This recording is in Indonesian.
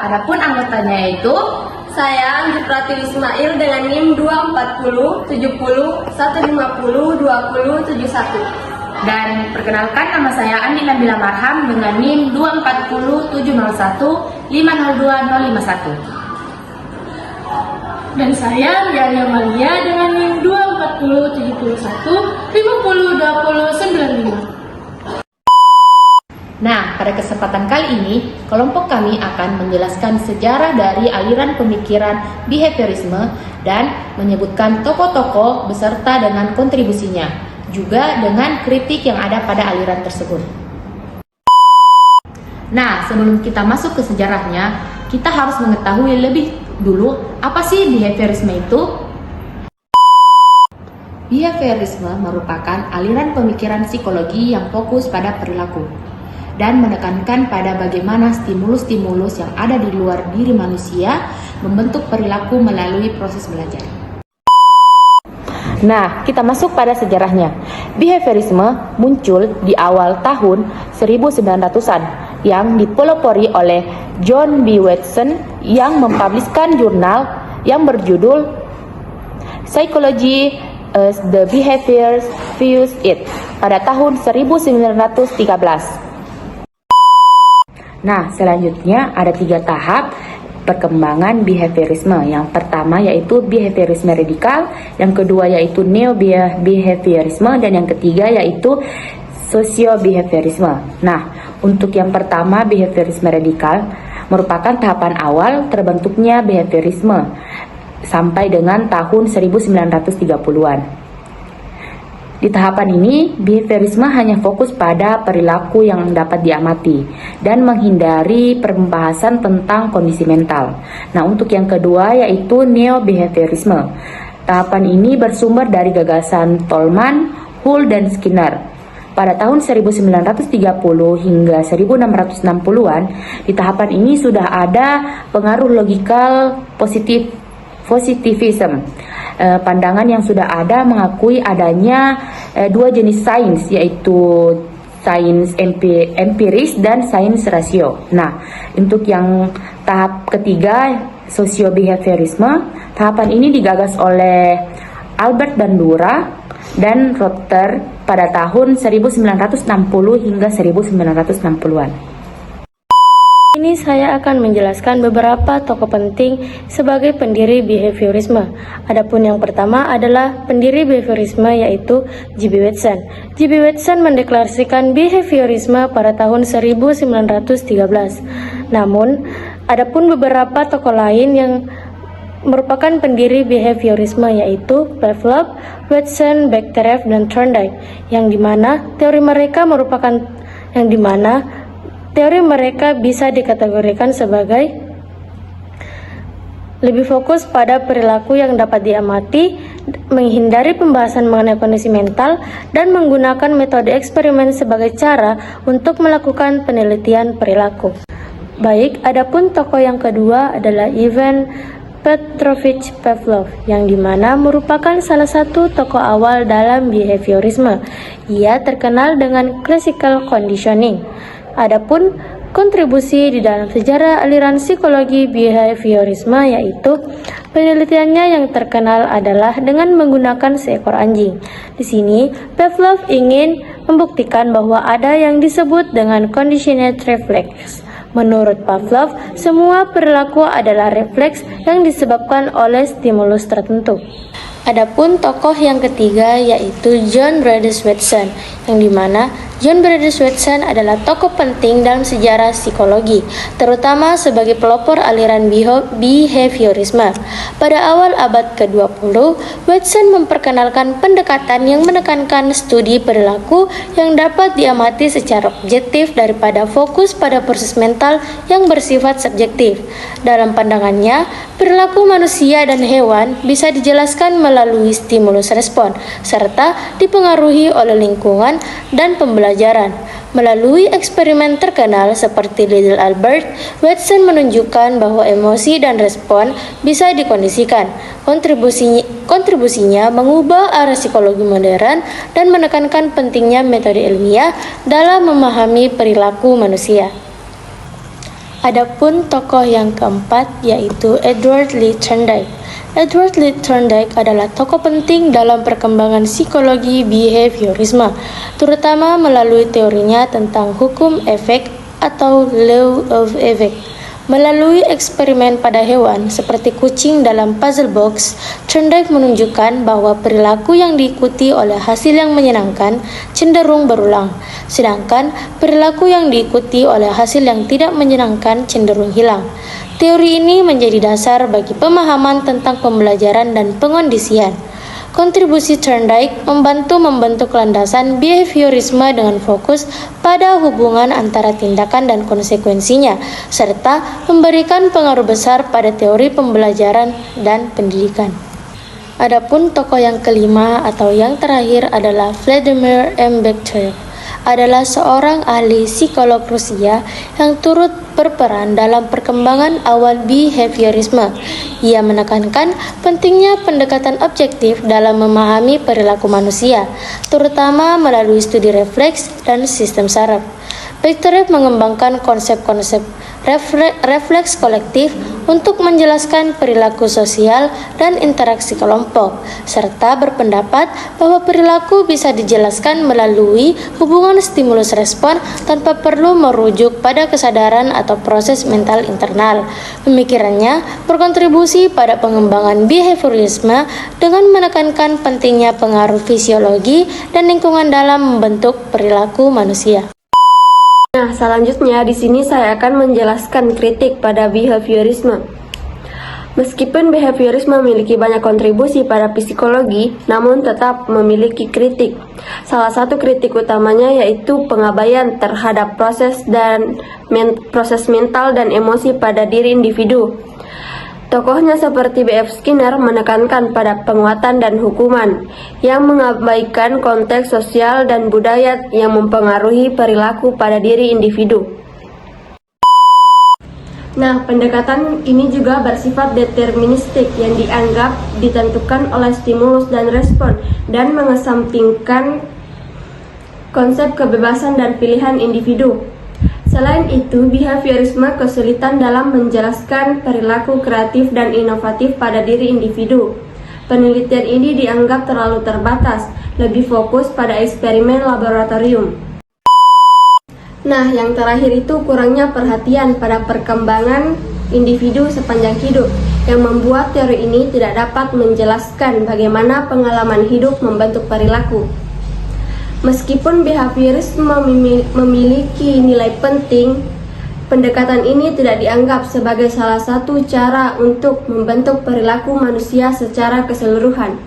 Adapun anggotanya yaitu Saya Anggi Pratiwi Ismail dengan NIM 240 70 150 20 71. dan perkenalkan nama saya Andi Nabila Marham dengan NIM 240 701 502 051. Dan saya Ria Malia dengan NIM 240 71 50 20 95. Nah, pada kesempatan kali ini, kelompok kami akan menjelaskan sejarah dari aliran pemikiran behaviorisme dan menyebutkan tokoh-tokoh beserta dengan kontribusinya, juga dengan kritik yang ada pada aliran tersebut. Nah, sebelum kita masuk ke sejarahnya, kita harus mengetahui lebih dulu apa sih behaviorisme itu. Behaviorisme merupakan aliran pemikiran psikologi yang fokus pada perilaku dan menekankan pada bagaimana stimulus-stimulus yang ada di luar diri manusia membentuk perilaku melalui proses belajar. Nah, kita masuk pada sejarahnya. Behaviorisme muncul di awal tahun 1900-an yang dipelopori oleh John B. Watson yang mempubliskan jurnal yang berjudul Psychology as the Behavior Views It pada tahun 1913. Nah, selanjutnya ada 3 tahap perkembangan behaviorisme. Yang pertama yaitu behaviorisme radikal, yang kedua yaitu neo-behaviorisme, dan yang ketiga yaitu sosio-behaviorisme. Nah, untuk yang pertama behaviorisme radikal merupakan tahapan awal terbentuknya behaviorisme sampai dengan tahun 1930-an. Di tahapan ini, behaviorisme hanya fokus pada perilaku yang dapat diamati dan menghindari pembahasan tentang kondisi mental. Nah, untuk yang kedua yaitu neo-behaviorisme. Tahapan ini bersumber dari gagasan Tolman, Hull, dan Skinner. Pada tahun 1930 hingga 1660-an, di tahapan ini sudah ada pengaruh logikal positivism. Pandangan yang sudah ada mengakui adanya 2 jenis sains, yaitu sains empiris dan sains rasio. Nah, untuk yang tahap ketiga, sosio-behaviorisme, tahapan ini digagas oleh Albert Bandura dan Rother pada tahun 1960 hingga 1960-an. Ini saya akan menjelaskan beberapa tokoh penting sebagai pendiri behaviorisme. Adapun yang pertama adalah pendiri behaviorisme yaitu J.B. Watson. J.B. Watson mendeklarasikan behaviorisme pada tahun 1913. Namun, adapun beberapa tokoh lain yang merupakan pendiri behaviorisme yaitu Pavlov, Watson, Bechterew, dan Thorndike, yang dimana teori mereka bisa dikategorikan sebagai lebih fokus pada perilaku yang dapat diamati, menghindari pembahasan mengenai kondisi mental, dan menggunakan metode eksperimen sebagai cara untuk melakukan penelitian perilaku. Baik, adapun tokoh yang kedua adalah Ivan Petrovich Pavlov, yang dimana merupakan salah satu tokoh awal dalam behaviorisme. Ia terkenal dengan classical conditioning. Adapun kontribusi di dalam sejarah aliran psikologi behaviorisme yaitu penelitiannya yang terkenal adalah dengan menggunakan seekor anjing. Di sini, Pavlov ingin membuktikan bahwa ada yang disebut dengan conditioned reflex. Menurut Pavlov, semua perilaku adalah refleks yang disebabkan oleh stimulus tertentu. Adapun tokoh yang ketiga yaitu John Bradus Watson, yang dimana John Bradus Watson adalah tokoh penting dalam sejarah psikologi, terutama sebagai pelopor aliran behaviorisme. Pada awal abad ke-20, Watson memperkenalkan pendekatan yang menekankan studi perilaku yang dapat diamati secara objektif daripada fokus pada proses mental yang bersifat subjektif. Dalam pandangannya, perilaku manusia dan hewan bisa dijelaskan melalui stimulus respon, serta dipengaruhi oleh lingkungan dan pembelajaran. Melalui eksperimen terkenal seperti Little Albert, Watson menunjukkan bahwa emosi dan respon bisa dikondisikan. Kontribusinya mengubah arah psikologi modern dan menekankan pentingnya metode ilmiah dalam memahami perilaku manusia. Adapun tokoh yang keempat yaitu Edward Lee Thorndike. Edward Lee Thorndike adalah tokoh penting dalam perkembangan psikologi behaviorisme, terutama melalui teorinya tentang hukum efek atau law of effect. Melalui eksperimen pada hewan seperti kucing dalam puzzle box, Thorndike menunjukkan bahwa perilaku yang diikuti oleh hasil yang menyenangkan cenderung berulang, sedangkan perilaku yang diikuti oleh hasil yang tidak menyenangkan cenderung hilang. Teori ini menjadi dasar bagi pemahaman tentang pembelajaran dan pengondisian. Kontribusi Thorndike membantu membentuk landasan behaviorisme dengan fokus pada hubungan antara tindakan dan konsekuensinya, serta memberikan pengaruh besar pada teori pembelajaran dan pendidikan. Adapun tokoh yang kelima atau yang terakhir adalah Vladimir M. Bekhterev. Adalah seorang ahli psikolog Rusia yang turut berperan dalam perkembangan awal behaviorisme. Ia menekankan pentingnya pendekatan objektif dalam memahami perilaku manusia, terutama melalui studi refleks dan sistem saraf. Bekhterev mengembangkan konsep-konsep refleks kolektif untuk menjelaskan perilaku sosial dan interaksi kelompok, serta berpendapat bahwa perilaku bisa dijelaskan melalui hubungan stimulus-respon tanpa perlu merujuk pada kesadaran atau proses mental internal. Pemikirannya berkontribusi pada pengembangan behaviorisme dengan menekankan pentingnya pengaruh fisiologi dan lingkungan dalam membentuk perilaku manusia. Nah, selanjutnya di sini saya akan menjelaskan kritik pada behaviorisme. Meskipun behaviorisme memiliki banyak kontribusi pada psikologi, namun tetap memiliki kritik. Salah satu kritik utamanya yaitu pengabaian terhadap proses mental dan emosi pada diri individu. Tokohnya seperti B.F. Skinner menekankan pada penguatan dan hukuman yang mengabaikan konteks sosial dan budaya yang mempengaruhi perilaku pada diri individu. Nah, pendekatan ini juga bersifat deterministik yang dianggap ditentukan oleh stimulus dan respon dan mengesampingkan konsep kebebasan dan pilihan individu. Selain itu, behaviorisme kesulitan dalam menjelaskan perilaku kreatif dan inovatif pada diri individu. Penelitian ini dianggap terlalu terbatas, lebih fokus pada eksperimen laboratorium. Nah, yang terakhir itu kurangnya perhatian pada perkembangan individu sepanjang hidup, yang membuat teori ini tidak dapat menjelaskan bagaimana pengalaman hidup membentuk perilaku. Meskipun behaviorisme memiliki nilai penting, pendekatan ini tidak dianggap sebagai salah satu cara untuk membentuk perilaku manusia secara keseluruhan.